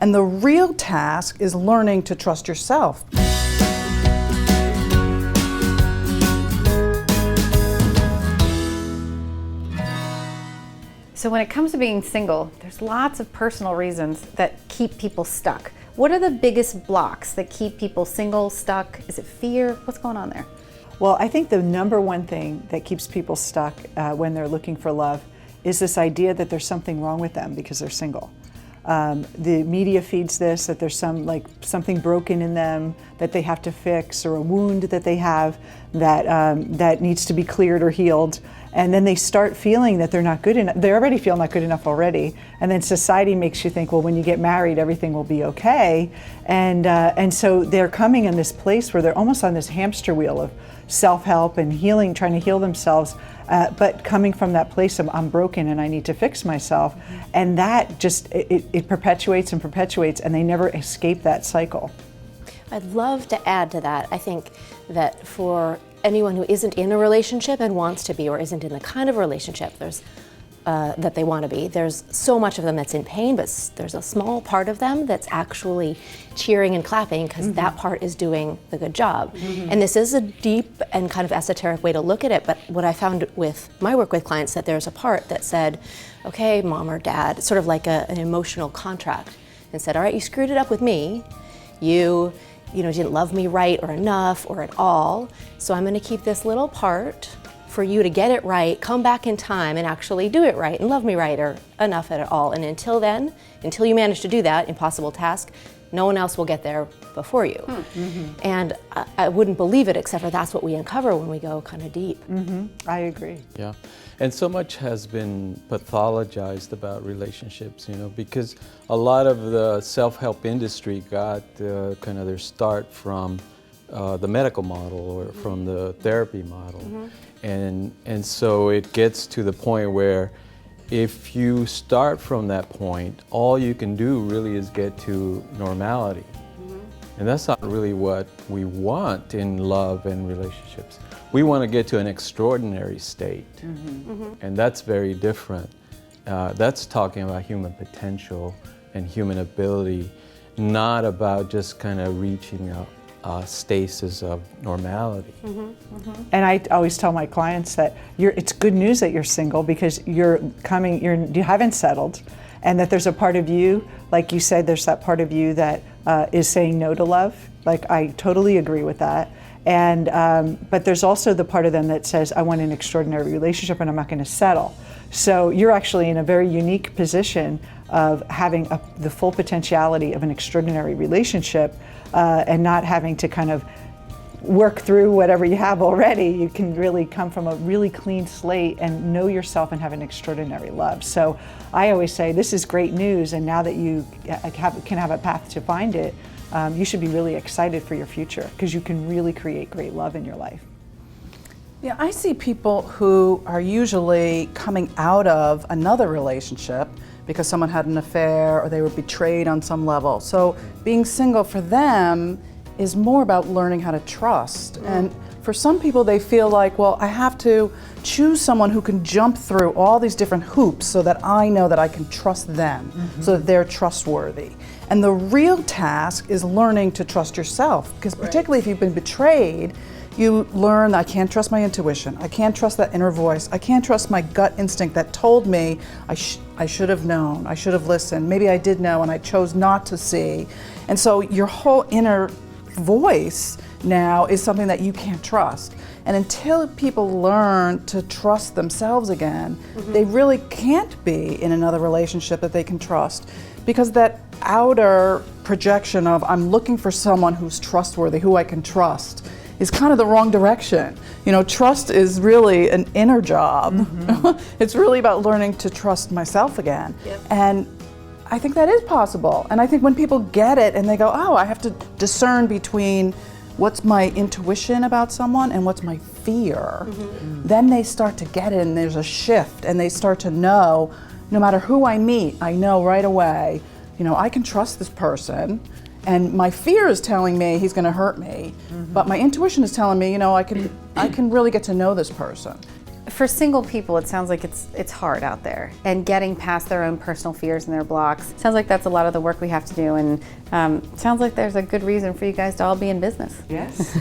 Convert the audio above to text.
And the real task is learning to trust yourself. So when it comes to being single, there's lots of personal reasons that keep people stuck. What are the biggest blocks that keep people single, stuck? Is it fear? What's going on there? Well, I think the number one thing that keeps people stuck when they're looking for love is this idea that there's something wrong with them because they're single. The media feeds this, that there's something broken in them that they have to fix, or a wound that they have that needs to be cleared or healed. And then they start feeling that they're not good enough. They already feel not good enough already. And then society makes you think, well, when you get married, everything will be okay. And so they're coming in this place where they're almost on this hamster wheel of self-help and healing, trying to heal themselves, but coming from that place of I'm broken and I need to fix myself. And that just, it perpetuates and perpetuates, and they never escape that cycle. I'd love to add to that. I think that for anyone who isn't in a relationship and wants to be, or isn't in the kind of relationship that they want to be, there's so much of them that's in pain, but there's a small part of them that's actually cheering and clapping because that part is doing the good job. And this is a deep and kind of esoteric way to look at it, but what I found with my work with clients, that there's a part that said, okay, mom or dad, sort of like an emotional contract, and said, all right, you screwed it up with me. You didn't love me right or enough or at all, so I'm gonna keep this little part for you to get it right, come back in time and actually do it right and love me right or enough at all. And until then, until you manage to do that impossible task, no one else will get there before you. And I wouldn't believe it, except for that's what we uncover when we go kind of deep. I agree. Yeah, and so much has been pathologized about relationships, because a lot of the self-help industry got kind of their start from the medical model or from the therapy model. And so it gets to the point where if you start from that point, all you can do really is get to normality. And that's not really what we want in love and relationships. We want to get to an extraordinary state. And that's very different. That's talking about human potential and human ability, not about just kind of reaching a stasis of normality. And I always tell my clients that it's good news that you're single, because you haven't settled, and that there's a part of you, like you said, there's that part of you that is saying no to love. Like, I totally agree with that. And but there's also the part of them that says, I want an extraordinary relationship and I'm not going to settle. So you're actually in a very unique position of having the full potentiality of an extraordinary relationship, and not having to kind of work through whatever you have already. You can really come from a really clean slate and know yourself and have an extraordinary love. So I always say, this is great news, and now that you can have a path to find it, you should be really excited for your future, because you can really create great love in your life. Yeah, I see people who are usually coming out of another relationship because someone had an affair or they were betrayed on some level. So being single for them is more about learning how to trust. And for some people, they feel like, well, I have to choose someone who can jump through all these different hoops so that I know that I can trust them, so that they're trustworthy. And the real task is learning to trust yourself, because particularly if you've been betrayed, you learn that I can't trust my intuition, I can't trust that inner voice, I can't trust my gut instinct that told me I should have known, I should have listened, maybe I did know and I chose not to see. And so your whole inner voice now is something that you can't trust. And until people learn to trust themselves again, they really can't be in another relationship that they can trust, because that outer projection of I'm looking for someone who's trustworthy, who I can trust, is kind of the wrong direction. Trust is really an inner job. It's really about learning to trust myself again. And I think that is possible. And I think when people get it and they go, oh, I have to discern between what's my intuition about someone and what's my fear, then they start to get it, and there's a shift, and they start to know, no matter who I meet, I know right away, I can trust this person. And my fear is telling me he's going to hurt me, but my intuition is telling me, I can really get to know this person. for single people, it sounds like it's hard out there, and getting past their own personal fears and their blocks. Sounds like that's a lot of the work we have to do, and sounds like there's a good reason for you guys to all be in business. Yes.